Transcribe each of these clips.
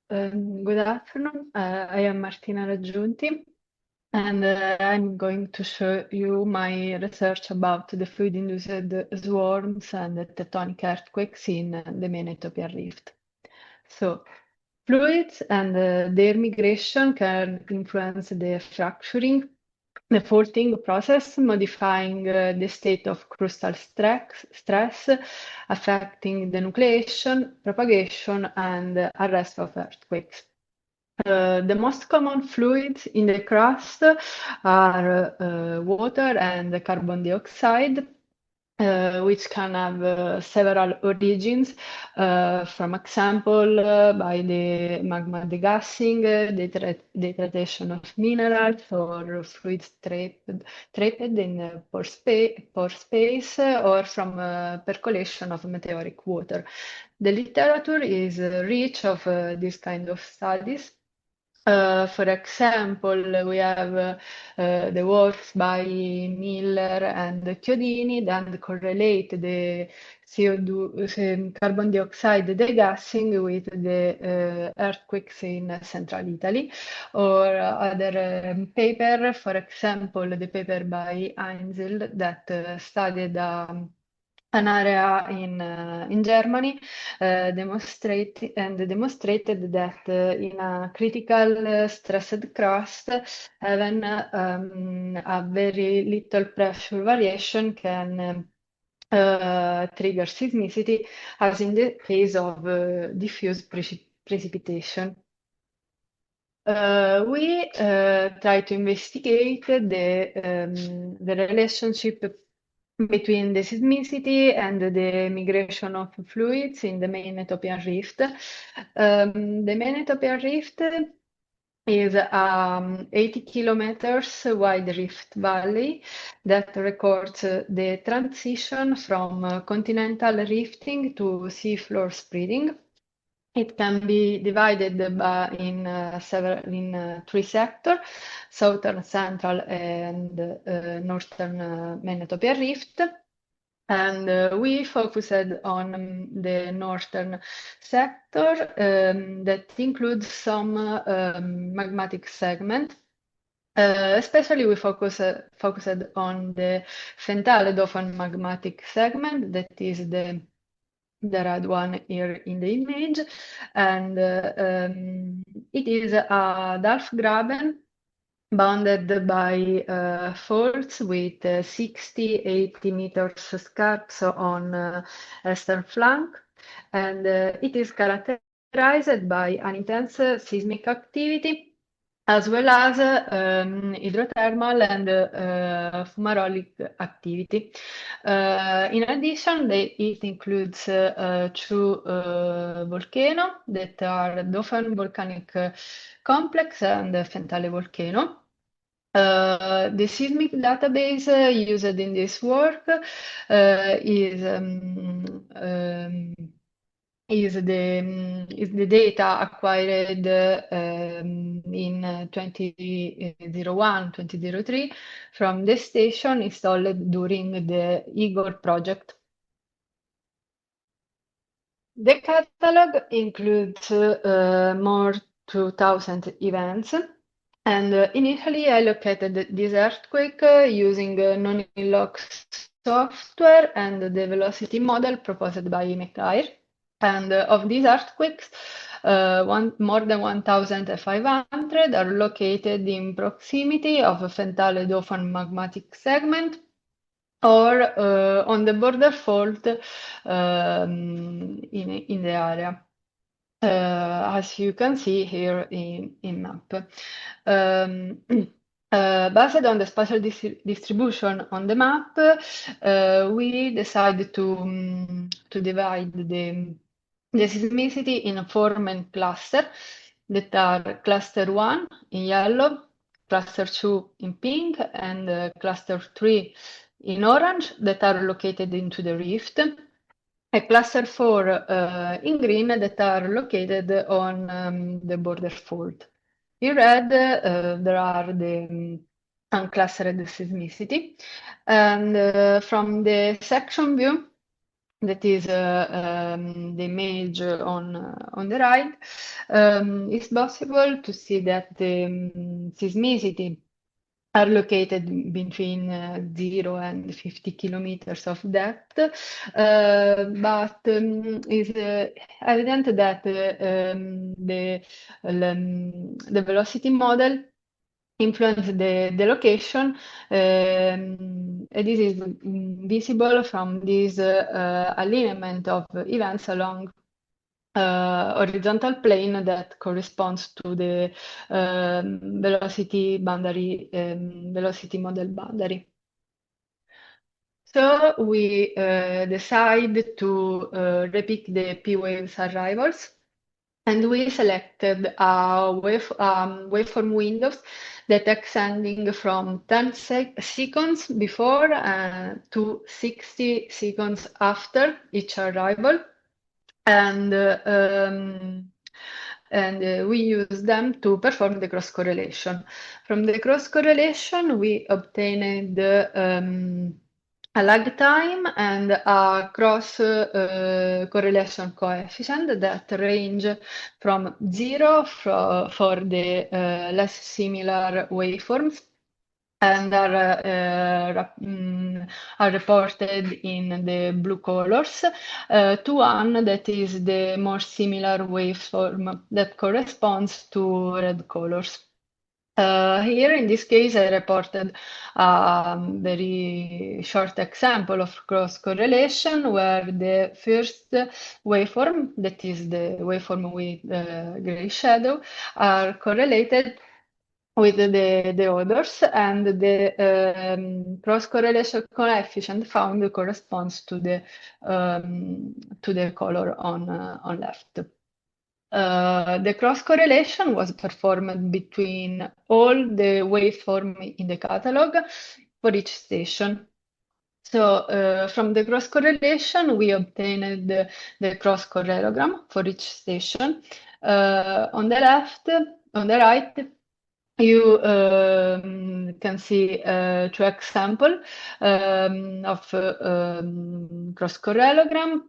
Good afternoon. I am Martina Raggiunti, and I'm going to show you my research about the fluid-induced swarms and the tectonic earthquakes in the Main Ethiopian Rift. So, fluids and their migration can influence the fracturing, the faulting process, modifying the state of crustal stress, affecting the nucleation, propagation, and arrest of earthquakes. The most common fluids in the crust are water and carbon dioxide, which can have several origins, from example, by the magma degassing, degradation of minerals, or fluids trapped in pore space, or from percolation of meteoric water. The literature is rich of this kind of studies. For example, we have the works by Miller and Chiodini that correlate the CO2, carbon dioxide degassing with the earthquakes in central Italy, or other paper, for example, the paper by Einzel that studied an area in Germany, demonstrated that in a critical stressed crust, even a very little pressure variation can trigger seismicity, as in the case of diffuse precipitation. We try to investigate the relationship between the seismicity and the migration of fluids in the Main Ethiopian Rift. The Main Ethiopian Rift is a 80 kilometers wide rift valley that records the transition from continental rifting to seafloor spreading. It can be divided in three sectors: southern, central, and northern Main Ethiopian Rift. And we focused on the northern sector that includes some magmatic segment. Especially we focused on the Fentale Dauphin magmatic segment, that is the red one here in the image, and it is a Dalf graben bounded by faults with 60-80 meters scarps on eastern flank, and it is characterized by an intense seismic activity, as well as hydrothermal and fumarolic activity. In addition, it includes two volcanoes that are Dauphin Volcanic Complex and Fentale Volcano. The seismic database used in this work is the data acquired in 2001-2003 from the station installed during the Igor project. The catalog includes more 2,000 events, and initially I located this earthquake using non-in-loc software and the velocity model proposed by McIr. And of these earthquakes, more than 1,500 are located in proximity of a Fentale Dauphin magmatic segment, or on the border fault in the area, as you can see here in map. Based on the spatial distribution on the map, we decided to divide the seismicity in four main clusters that are cluster 1 in yellow, cluster 2 in pink, and cluster 3 in orange, that are located into the rift, and cluster 4 in green, that are located on the border fault. In red, there are the unclustered seismicity. And from the section view, that is the image on the right, it's possible to see that the seismicity are located between 0 and 50 kilometers of depth, but it's evident that the velocity model influence the location, and this is visible from this alignment of events along horizontal plane that corresponds to the velocity boundary, velocity model boundary. So we decide to repick the P waves arrivals, and we selected waveform windows that extending from 10 seconds before to 60 seconds after each arrival, and we use them to perform the cross correlation. From the cross correlation, we obtained a lag time and a cross correlation coefficient that range from 0 for the less similar waveforms and are reported in the blue colors, to one that is the more similar waveform that corresponds to red colors. Here, in this case, I reported a very short example of cross correlation where the first waveform, that is the waveform with gray shadow, are correlated with the others, and the cross correlation coefficient found corresponds to the color on left. The cross correlation was performed between all the waveform in the catalog for each station. So from the cross correlation, we obtained the cross correlogram for each station. On the left, on the right, you can see two examples of cross correlogram.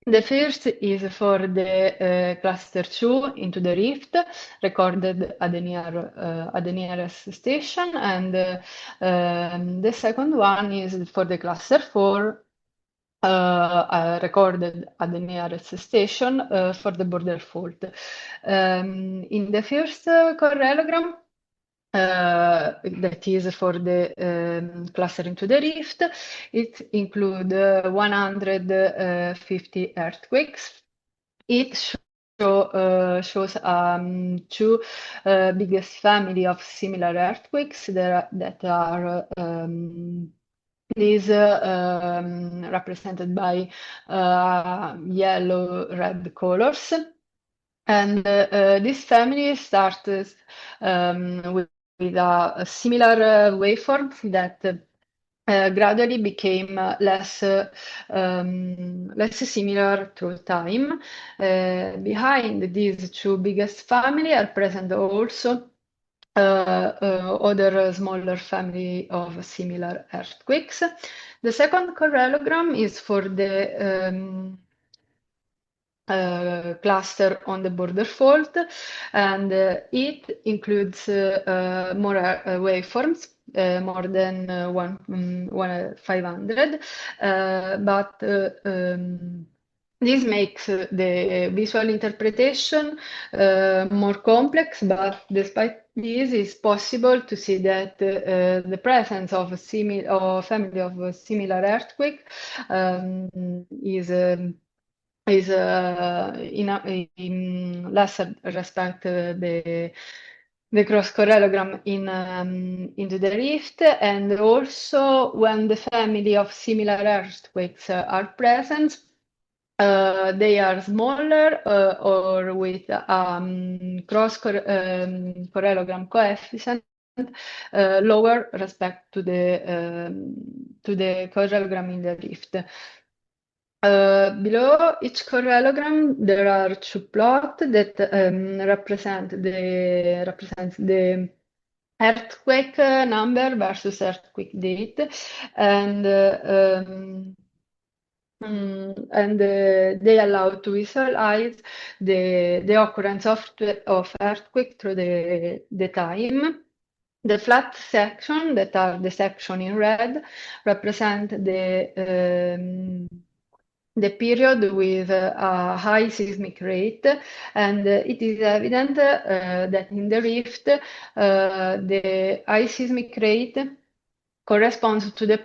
The first is for the cluster 2 into the rift, recorded at the nearest station, and the second one is for the cluster 4, recorded at the nearest station for the border fault. In the first correlogram, that is for the cluster into the rift, it includes 150 earthquakes. It shows two biggest family of similar earthquakes that are these represented by yellow-red colors. And this family starts with a similar waveform that gradually became less similar through time. Behind these two biggest family are present also other smaller family of similar earthquakes. The second correlogram is for the cluster on the border fault, and it includes more waveforms, more than 500, but this makes the visual interpretation more complex, but despite this, it's possible to see that the presence of a family of a similar earthquake is in lesser respect the cross correlogram into the rift, and also when the family of similar earthquakes are present, they are smaller or with cross correlogram coefficient lower respect to the correlogram in the rift. Below each correlogram, there are two plots that represent the earthquake number versus earthquake date, and They allow to visualize the occurrence of earthquake through the time. The flat section, that are the section in red, represent the period with a high seismic rate, and it is evident that in the rift, the high seismic rate corresponds to the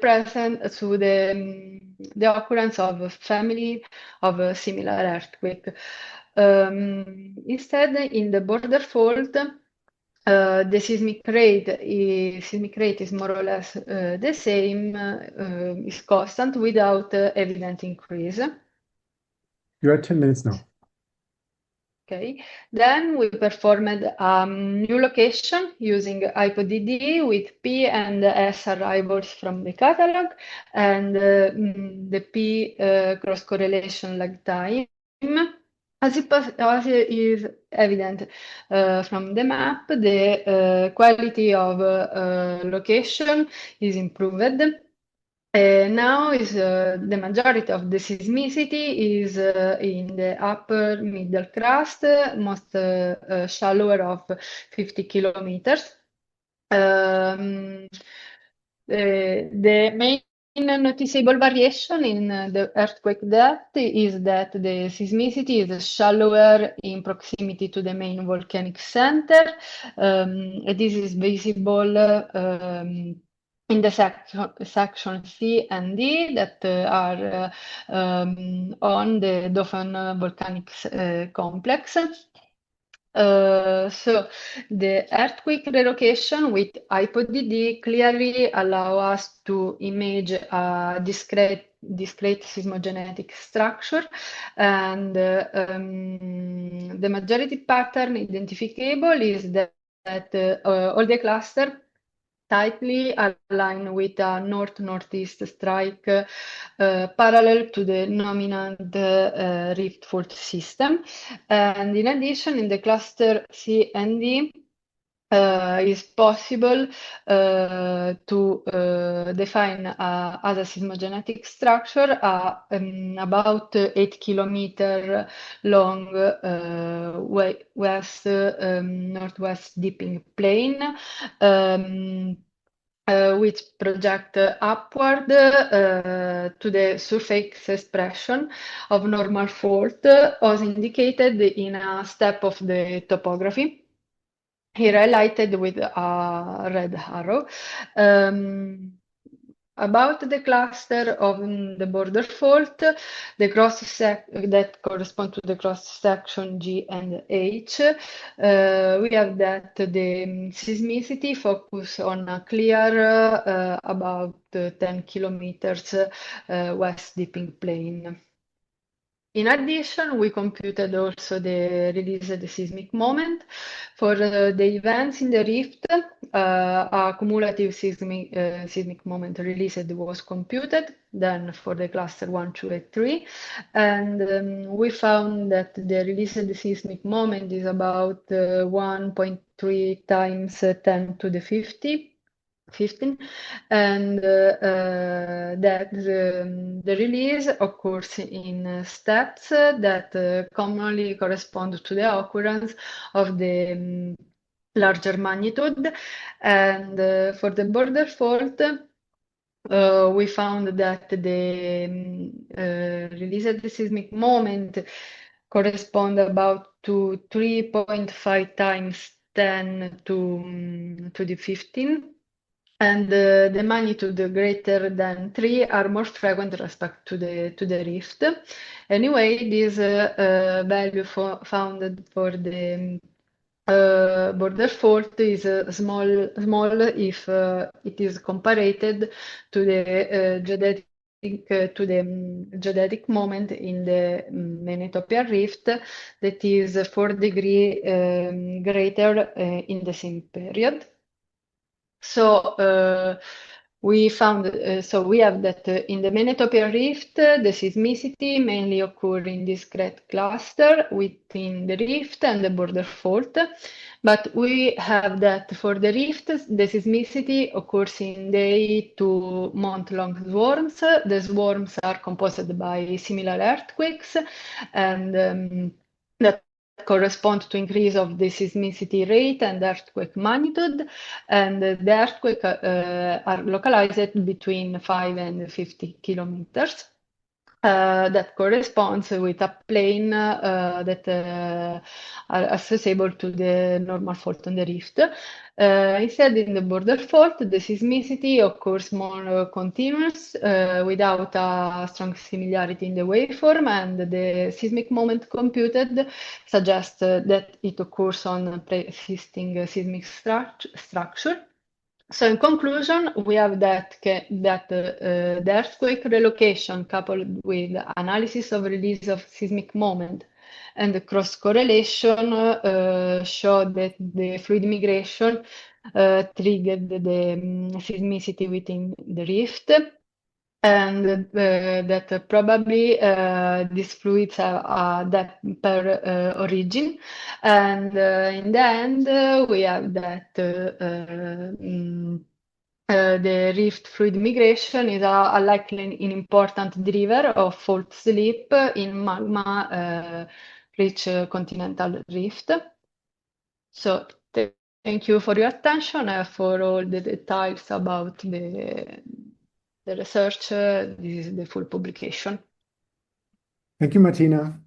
occurrence of a family of a similar earthquake. Instead, in the border fault, the seismic rate is more or less the same, is constant without evident increase. You're at 10 minutes now. Okay, then we performed a new location using HypoDD with P and S arrivals from the catalog and the P cross correlation lag time. As it is evident from the map, the quality of location is improved. Now is the majority of the seismicity is in the upper middle crust, most shallower of 50 kilometers. The main noticeable variation in the earthquake depth is that the seismicity is shallower in proximity to the main volcanic center. This is visible in the section C and D that are on the Dauphin volcanic complex. So the earthquake relocation with HypoDD clearly allow us to image a discrete seismogenetic structure, and the majority pattern identifiable is that all the cluster tightly aligned with a north-northeast strike parallel to the dominant rift fault system. And in addition, in the cluster C and D, is possible to define as a seismogenetic structure about 8 kilometer long west northwest dipping plane, which project upward to the surface expression of normal fault, as indicated in a step of the topography, here highlighted with a red arrow. About the cluster of the border fault, that correspond to the cross section G and H, we have that the seismicity focus on a clear about 10 kilometers west dipping plane. In addition, we computed also the released seismic moment. For the events in the rift, a cumulative seismic moment released was computed, then for the cluster 1, 2, and 3. And we found that the released seismic moment is about 1.3 times 10 to the 15, and that the release occurs in steps that commonly correspond to the occurrence of the larger magnitude. And for the border fault, we found that the released seismic moment correspond about to 3.5 times 10 to the 15. And the magnitude greater than 3 are more frequent respect to the rift. Anyway, this value found for the border fault is small if it is compared to the geodetic moment in the Main Ethiopian Rift, that is 4 degrees greater in the same period. So we found, so we have that in the Main Ethiopian Rift, the seismicity mainly occur in discrete cluster within the rift and the border fault. But we have that for the rift, the seismicity occurs in day to month-long swarms. The swarms are composed by similar earthquakes, and that correspond to increase of the seismicity rate and earthquake magnitude, and the earthquake are localized between 5 and 50 kilometers. That corresponds with a plane that are accessible to the normal fault on the rift. Instead, in the border fault, the seismicity occurs more continuous without a strong similarity in the waveform, and the seismic moment computed suggests that it occurs on pre-existing seismic structure. So in conclusion, we have that the earthquake relocation coupled with analysis of release of seismic moment and the cross correlation show that the fluid migration triggered the seismicity within the rift, and that probably these fluids are that per origin, and in the end we have that the rift fluid migration is a likely an important driver of fault slip in magma rich continental rift. So thank you for your attention and for all the details about the research. This is the full publication. Thank you, Martina.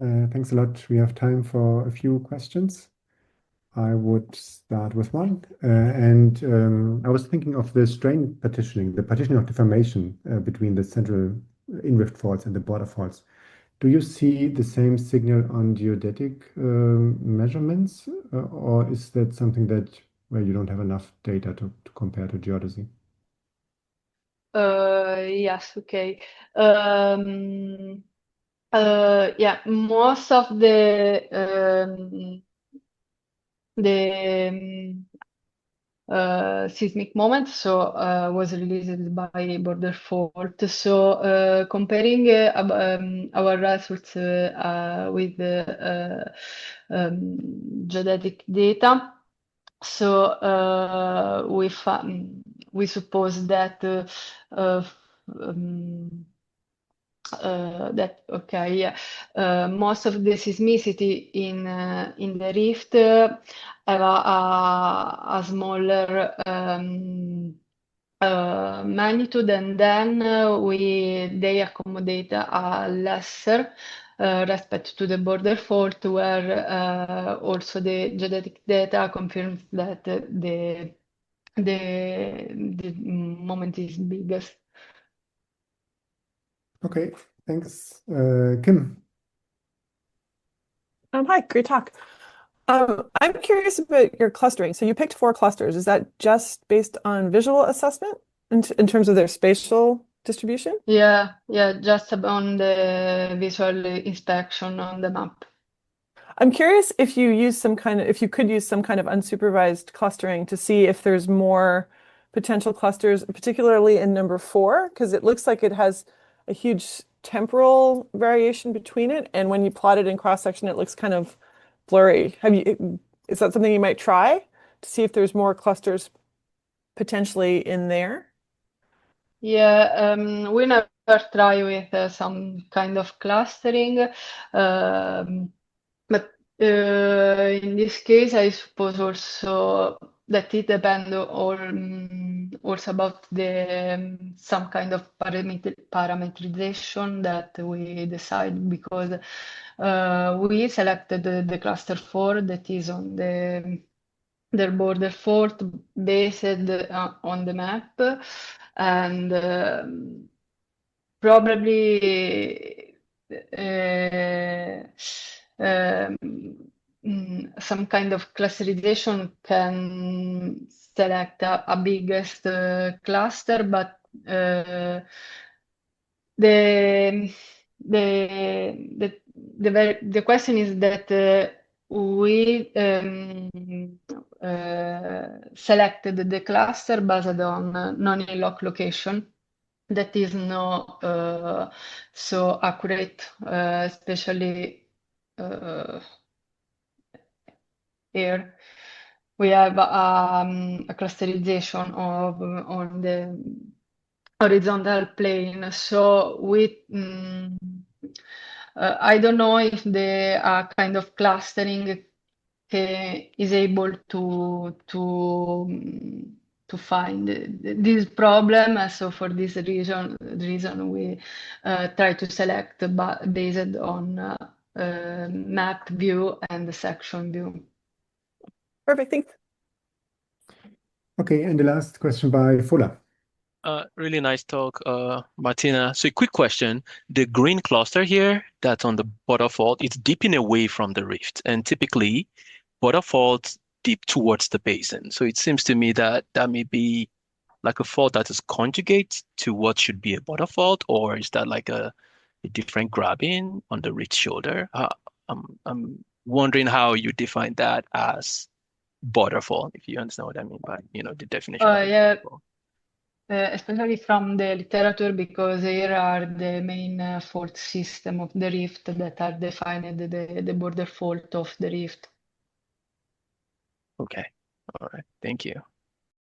Thanks a lot. We have time for a few questions. I would start with one. I was thinking of the strain partitioning, the partitioning of deformation between the central in-rift faults and the border faults. Do you see the same signal on geodetic measurements, or is that something that where you don't have enough data to compare to geodesy? Yes, okay. Yeah, most of the seismic moment was released by border fault. So comparing our results with geodetic data, so we suppose that okay, yeah, most of the seismicity in the rift have a smaller magnitude, and then they accommodate a lesser respect to the border fault, where also the geodetic data confirms that the moment is biggest. Okay, thanks. Kim. Hi, great talk. I'm curious about your clustering. So you picked 4 clusters. Is that just based on visual assessment in terms of their spatial distribution? Yeah, just on the visual inspection on the map. I'm curious if you could use some kind of unsupervised clustering to see if there's more potential clusters, particularly in number 4, because it looks like it has a huge temporal variation between it, and when you plot it in cross section, it looks kind of blurry. Is that something you might try to see if there's more clusters potentially in there? Yeah, we never try with some kind of clustering, but in this case, I suppose also that it depends also about some kind of parameterization that we decide, because we selected the cluster 4 that is on the border fault based on the map, and probably um, some kind of clusterization can select a biggest cluster, but the the question is that we selected the cluster based on non-in-loc location. That is not so accurate, especially here. We have a clusterization on the horizontal plane. So I don't know if the kind of clustering is able to find this problem. So for this reason we try to select based on map view and the section view. Perfect, thanks. Okay, and the last question by Fola. Really nice talk, Martina. So a quick question. The green cluster here that's on the border fault, it's dipping away from the rift. And typically, border faults dip towards the basin. So it seems to me that that may be like a fault that is conjugate to what should be a border fault, or is that like a different grabbing on the rift shoulder? I'm wondering how you define that as border fault, if you understand what I mean by, the definition of a Yeah. border fault. Especially from the literature, because here are the main fault system of the rift that are defined the border fault of the rift. Okay. All right. Thank you.